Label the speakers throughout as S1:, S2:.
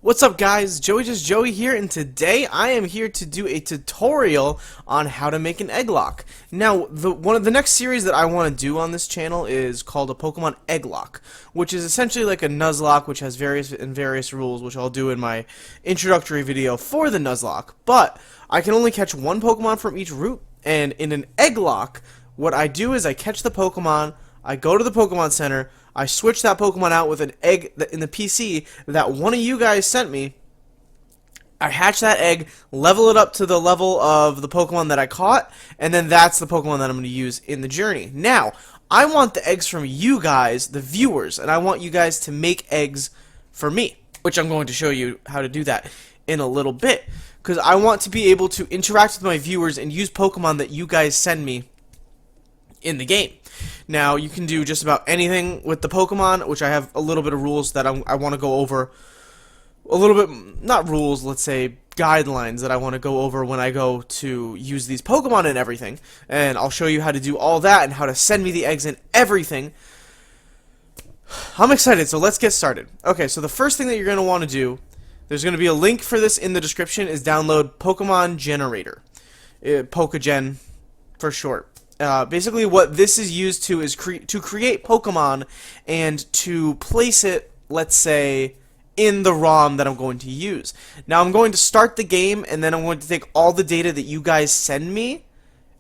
S1: What's up guys, JoeyJustJooey here, and today I am here to do a tutorial on how to make an Egglocke. Now, one of the next series that I want to do on this channel is called a Pokemon Egglocke, which is essentially like a Nuzlocke, which has various rules, which I'll do in my introductory video for the Nuzlocke. But I can only catch one Pokemon from each route, and in an Egglocke, what I do is I catch the Pokemon, I go to the Pokemon Center, I switch that Pokemon out with an egg in the PC that one of you guys sent me. I hatch that egg, level it up to the level of the Pokemon that I caught, and then that's the Pokemon that I'm going to use in the journey. Now, I want the eggs from you guys, the viewers, and I want you guys to make eggs for me, which I'm going to show you how to do that in a little bit, because I want to be able to interact with my viewers and use Pokemon that you guys send me in the game. Now, you can do just about anything with the Pokemon, which I have a little bit of rules that I want to go over. A little bit, not rules, let's say guidelines that I want to go over when I go to use these Pokemon and everything. And I'll show you how to do all that and how to send me the eggs and everything. I'm excited, so let's get started. Okay, so the first thing that you're going to want to do, there's going to be a link for this in the description, is download Pokemon Generator. PokeGen for short. Basically, what this is used to is to create Pokemon and to place it, let's say, in the ROM that I'm going to use. Now, I'm going to start the game, and then I'm going to take all the data that you guys send me,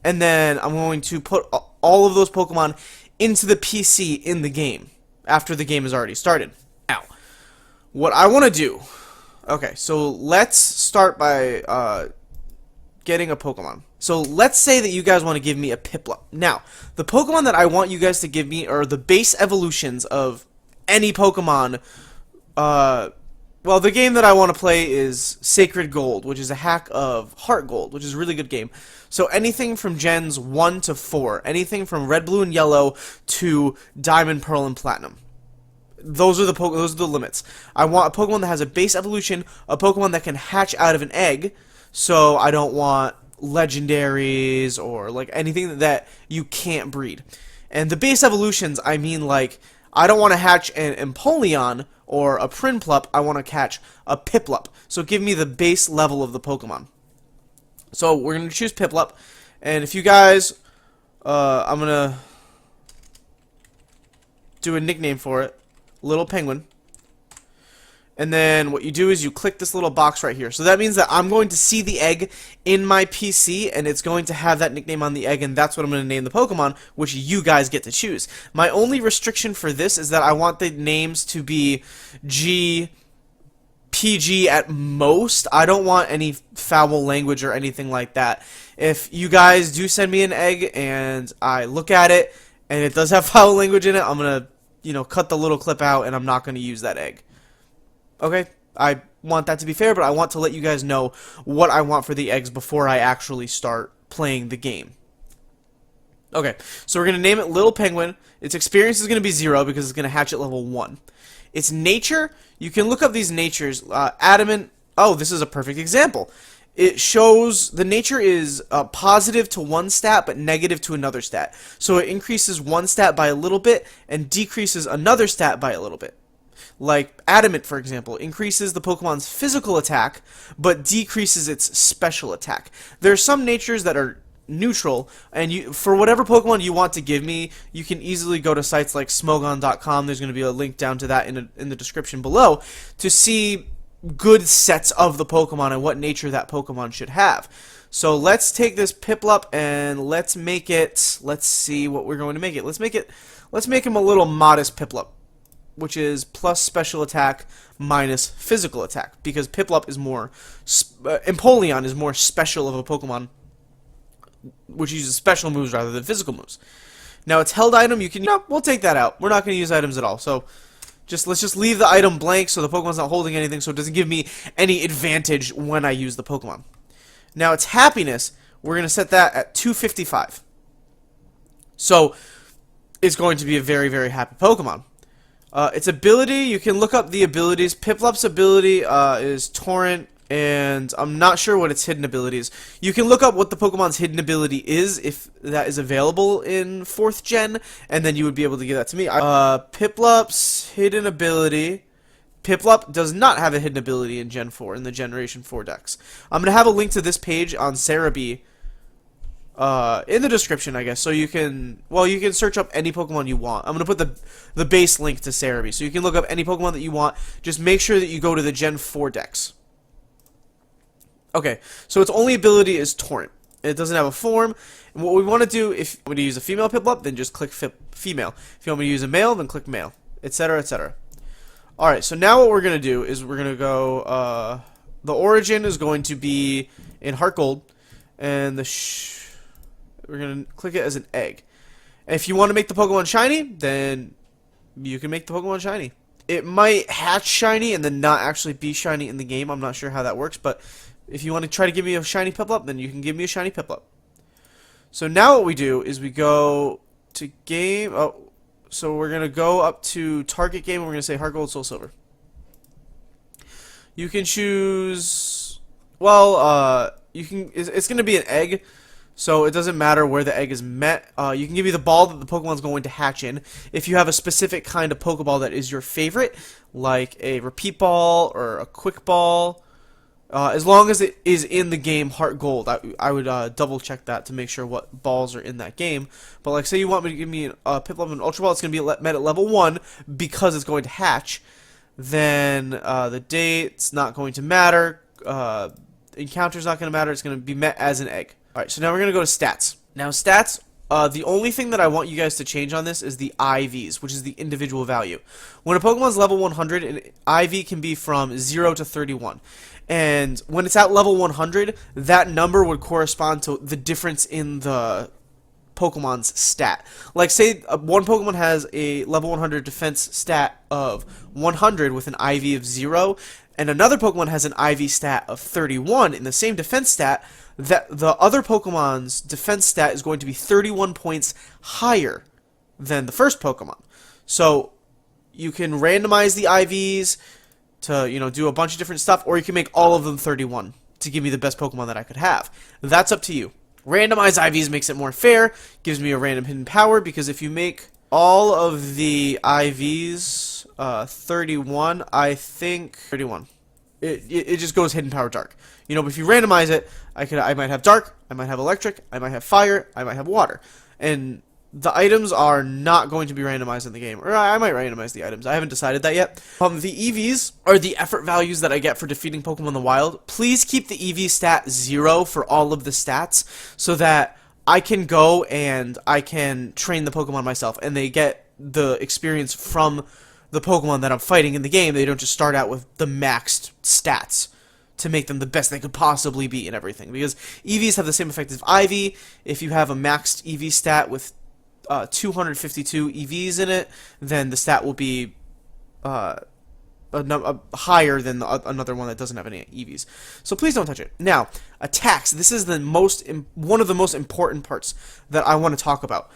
S1: and then I'm going to put all of those Pokemon into the PC in the game after the game is already started. Now, what I want to do... Okay, so let's start by getting a Pokemon. So let's say that you guys want to give me a Piplup. Now, the Pokemon that I want you guys to give me are the base evolutions of any Pokemon. Well, the game that I want to play is SacredGold, which is a hack of Heart Gold, which is a really good game. So anything from Gens 1 to 4, anything from Red, Blue, and Yellow to Diamond, Pearl, and Platinum. Those are the limits. I want a Pokemon that has a base evolution, a Pokemon that can hatch out of an egg. So I don't want legendaries or like anything that you can't breed. And the base evolutions, I mean, like, I don't want to hatch an Empoleon or a Prinplup, I want to catch a Piplup. So give me the base level of the Pokemon. So we're going to choose Piplup, and if you guys, I'm going to do a nickname for it, Little Penguin. And then what you do is you click this little box right here. So that means that I'm going to see the egg in my PC, and it's going to have that nickname on the egg, and that's what I'm going to name the Pokemon, which you guys get to choose. My only restriction for this is that I want the names to be PG at most. I don't want any foul language or anything like that. If you guys do send me an egg and I look at it and it does have foul language in it, I'm going to, cut the little clip out, and I'm not going to use that egg. Okay, I want that to be fair, but I want to let you guys know what I want for the eggs before I actually start playing the game. Okay, so we're going to name it Little Penguin. Its experience is going to be 0 because it's going to hatch at level 1. Its nature, you can look up these natures. Adamant, oh, this is a perfect example. It shows the nature is positive to one stat but negative to another stat. So it increases one stat by a little bit and decreases another stat by a little bit. Like Adamant, for example, increases the Pokemon's physical attack, but decreases its special attack. There are some natures that are neutral, and for whatever Pokemon you want to give me, you can easily go to sites like Smogon.com. There's going to be a link down to that in the description below to see good sets of the Pokemon and what nature that Pokemon should have. So let's take this Piplup and let's make it. Let's see what we're going to make it. Let's make him a little modest Piplup, which is plus special attack minus physical attack, because Piplup is more, Empoleon is more special of a Pokemon, which uses special moves rather than physical moves. Now, its held item, we'll take that out. We're not going to use items at all, so let's just leave the item blank so the Pokemon's not holding anything, so it doesn't give me any advantage when I use the Pokemon. Now, its happiness, we're going to set that at 255. So, it's going to be a very, very happy Pokemon. Its ability, you can look up the abilities. Piplup's ability is Torrent, and I'm not sure what its hidden ability is. You can look up what the Pokemon's hidden ability is, if that is available in 4th Gen, and then you would be able to give that to me. Piplup's hidden ability Piplup does not have a hidden ability in Gen 4, in the Generation 4 decks. I'm going to have a link to this page on serebii in the description, I guess, so you can, well, you can search up any Pokemon you want. I'm going to put the base link to serebii, so you can look up any Pokemon that you want. Just make sure that you go to the Gen 4 decks. Okay, so its only ability is Torrent. It doesn't have a form. And what we want to do, if you want me to use a female Piplup, then just click female. If you want me to use a male, then click male, etc., etc. Alright, so now what we're going to do is we're going to go, the origin is going to be in Heart Gold, and we're going to click it as an egg. And if you want to make the Pokemon shiny, then you can make the Pokemon shiny. It might hatch shiny and then not actually be shiny in the game. I'm not sure how that works, but if you want to try to give me a shiny Piplup, then you can give me a shiny Piplup. So now what we do is we go to game. Oh, so we're going to go up to target game, and we're going to say Heart Gold, Soul Silver. You can choose, well, it's going to be an egg, so it doesn't matter where the egg is met. You can give me the ball that the Pokemon's going to hatch in. If you have a specific kind of Pokeball that is your favorite, like a Repeat Ball or a Quick Ball, as long as it is in the game Heart Gold, I would double check that to make sure what balls are in that game. But like, say you want me to give me a Piplup and Ultra Ball, it's going to be met at level 1 because it's going to hatch. Then the date's not going to matter. Encounter's not going to matter. It's going to be met as an egg. Alright, so now we're going to go to stats. Now stats, the only thing that I want you guys to change on this is the IVs, which is the individual value. When a Pokemon's level 100, an IV can be from 0 to 31. And when it's at level 100, that number would correspond to the difference in the Pokemon's stat. Like, say one Pokemon has a level 100 defense stat of 100 with an IV of 0, and another Pokemon has an IV stat of 31 in the same defense stat, that the other Pokemon's defense stat is going to be 31 points higher than the first Pokemon. So you can randomize the IVs to, you know, do a bunch of different stuff, or you can make all of them 31 to give me the best Pokemon that I could have. That's up to you. Randomized IVs makes it more fair, gives me a random hidden power, because if you make all of the IVs 31, I think 31. It just goes hidden power dark. You know, but if you randomize it, I might have dark, I might have electric, I might have fire, I might have water. And the items are not going to be randomized in the game. Or I might randomize the items. I haven't decided that yet. The EVs are the effort values that I get for defeating Pokemon in the wild. Please keep the EV stat 0 for all of the stats so that I can go and I can train the Pokemon myself, and they get the experience from the Pokemon that I'm fighting in the game. They don't just start out with the maxed stats to make them the best they could possibly be and everything. Because EVs have the same effect as IV. If you have a maxed EV stat with 252 EVs in it, then the stat will be higher than another one that doesn't have any EVs. So please don't touch it. Now, attacks. This is one of the most important parts that I want to talk about.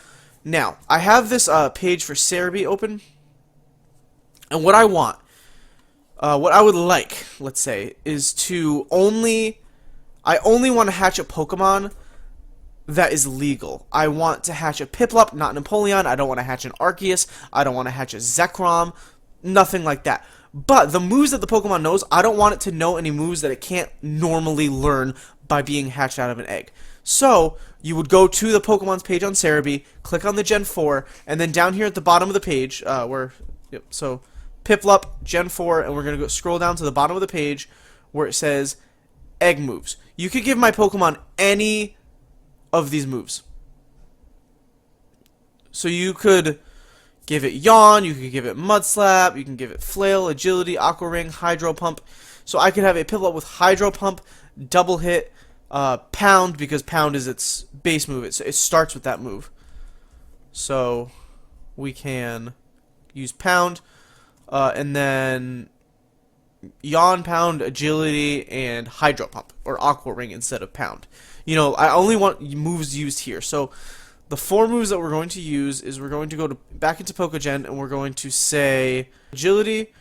S1: Now, I have this page for Serebii open, and what I want, what I would like, let's say, is to I only want to hatch a Pokemon that is legal. I want to hatch a Piplup, not an Empoleon. I don't want to hatch an Arceus. I don't want to hatch a Zekrom. Nothing like that. But the moves that the Pokemon knows, I don't want it to know any moves that it can't normally learn by being hatched out of an egg. So, you would go to the Pokemon's page on Serebii, click on the Gen 4, and then down here at the bottom of the page, so Piplup, Gen 4, and we're going to go scroll down to the bottom of the page where it says Egg Moves. You could give my Pokemon any of these moves. So you could give it Yawn, you could give it Mud Slap, you can give it Flail, Agility, Aqua Ring, Hydro Pump. So I could have a Piplup with Hydro Pump, Double Hit, Pound, because Pound is its base move. It starts with that move. So we can use Pound, and then Yawn, Pound, Agility, and Hydro Pump, or Aqua Ring instead of Pound. You know, I only want moves used here. So the 4 moves that we're going to use is we're going to go back into Pokegen, and we're going to say Agility,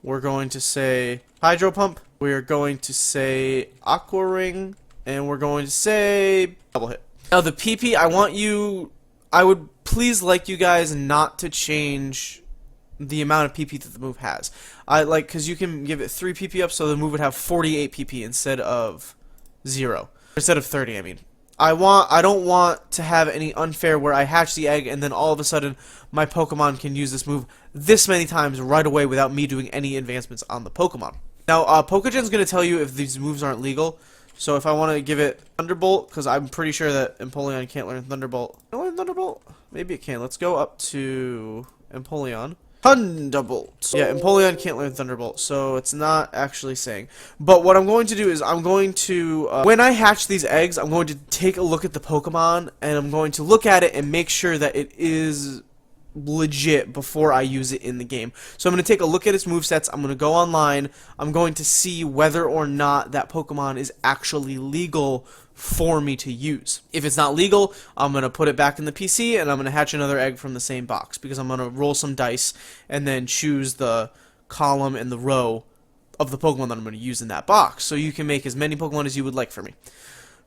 S1: we're going to say Hydro Pump, we're going to say Aqua Ring, and we're going to say Double Hit. Now the PP, I would please like you guys not to change the amount of PP that the move has. I like because you can give it 3 PP up, so the move would have 48 PP instead of 0. Instead of 30, I mean. I don't want to have any unfair where I hatch the egg and then all of a sudden my Pokemon can use this move this many times right away without me doing any advancements on the Pokemon. Now, Pokegen's going to tell you if these moves aren't legal. So if I want to give it Thunderbolt, because I'm pretty sure that Empoleon can't learn Thunderbolt. Can it learn Thunderbolt? Maybe it can. Let's go up to Empoleon. Thunderbolt. Yeah, Empoleon can't learn Thunderbolt, so it's not actually saying. But what I'm going to do is I'm going to, when I hatch these eggs, I'm going to take a look at the Pokemon, and I'm going to look at it and make sure that it is legit before I use it in the game. So I'm going to take a look at its movesets, I'm going to go online, I'm going to see whether or not that Pokemon is actually legal for me to use. If it's not legal, I'm going to put it back in the PC and I'm going to hatch another egg from the same box because I'm going to roll some dice and then choose the column and the row of the Pokemon that I'm going to use in that box. So you can make as many Pokemon as you would like for me.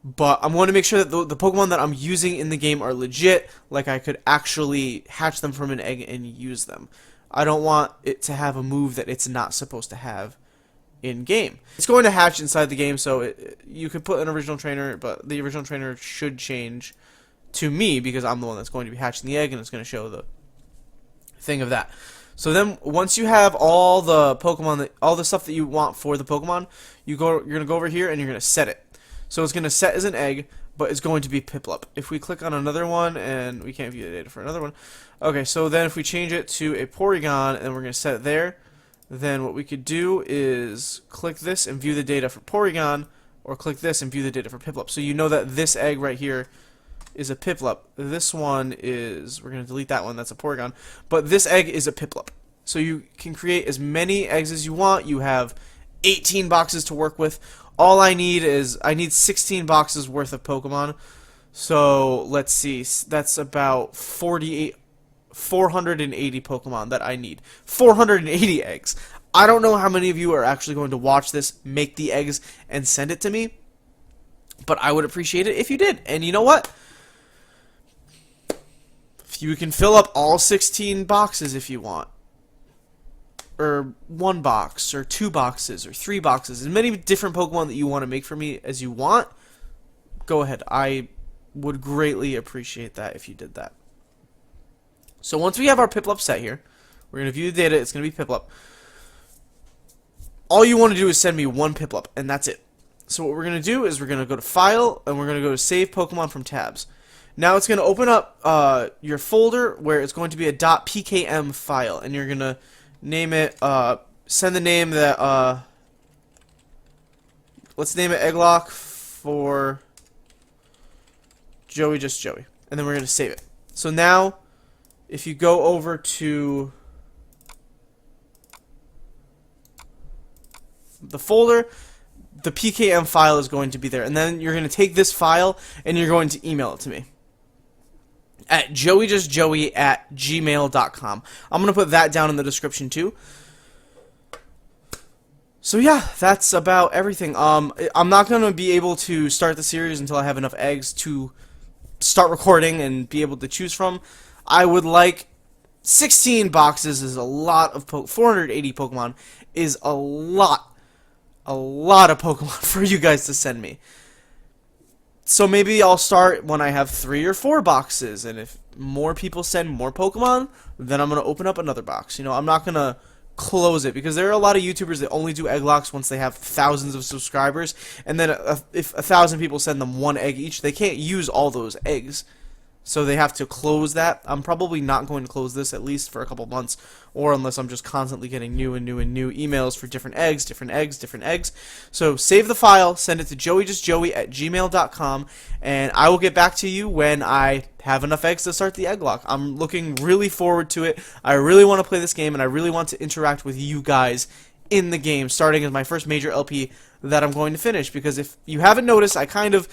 S1: But I'm going to make sure that the Pokemon that I'm using in the game are legit, like I could actually hatch them from an egg and use them. I don't want it to have a move that it's not supposed to have in-game. It's going to hatch inside the game, so you could put an original trainer, but the original trainer should change to me because I'm the one that's going to be hatching the egg, and it's going to show the thing of that. So then, once you have all the Pokemon, all the stuff that you want for the Pokemon, you're going to go over here and you're going to set it. So it's going to set as an egg, but it's going to be Piplup. If we click on another one, and we can't view the data for another one. Okay, so then if we change it to a Porygon, and we're going to set it there, then what we could do is click this and view the data for Porygon, or click this and view the data for Piplup. So you know that this egg right here is a Piplup. This one is, we're going to delete that one, that's a Porygon. But this egg is a Piplup. So you can create as many eggs as you want. You have 18 boxes to work with. All I need is, I need 16 boxes worth of Pokemon. So let's see, that's about 480 Pokemon that I need. 480 eggs. I don't know how many of you are actually going to watch this, make the eggs, and send it to me. But I would appreciate it if you did. And you know what? If you can fill up all 16 boxes if you want. Or 1 box, or 2 boxes, or 3 boxes. As many different Pokemon that you want to make for me as you want, go ahead. I would greatly appreciate that if you did that. So once we have our Piplup set here, we're going to view the data, it's going to be Piplup. All you want to do is send me 1 Piplup, and that's it. So what we're going to do is we're going to go to File, and we're going to go to Save Pokemon from Tabs. Now it's going to open up your folder where it's going to be a .pkm file, and you're going to name it, send the name that, let's name it Egglocke for JoeyJustJooey, and then we're going to save it. So now, if you go over to the folder, the PKM file is going to be there. And then you're going to take this file and you're going to email it to me at JoeyJustJooey@gmail.com. I'm going to put that down in the description too. So yeah, that's about everything. I'm not going to be able to start the series until I have enough eggs to start recording and be able to choose from. I would like 16 boxes is a lot of 480 Pokemon is a lot of Pokemon for you guys to send me. So maybe I'll start when I have 3 or 4 boxes, and if more people send more Pokemon, then I'm going to open up another box. You know, I'm not going to close it, because there are a lot of YouTubers that only do Egglocks once they have thousands of subscribers, and then if 1,000 people send them 1 egg each, they can't use all those eggs. So they have to close that. I'm probably not going to close this, at least for a couple months, or unless I'm just constantly getting new and new and new emails for different eggs, different eggs, different eggs. So save the file, send it to JoeyJustJooey@gmail.com, and I will get back to you when I have enough eggs to start the Egglocke. I'm looking really forward to it. I really want to play this game, and I really want to interact with you guys in the game, starting as my first major LP that I'm going to finish, because if you haven't noticed, I kind of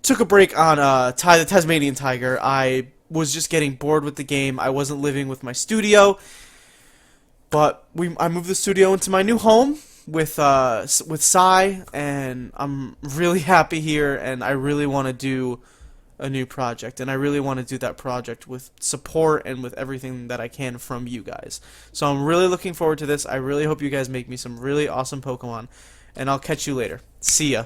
S1: took a break on the Tasmanian Tiger. I was just getting bored with the game. I wasn't living with my studio, but I moved the studio into my new home with Sai, and I'm really happy here, and I really want to do a new project, and I really want to do that project with support and with everything that I can from you guys. So I'm really looking forward to this. I really hope you guys make me some really awesome Pokemon, and I'll catch you later. See ya.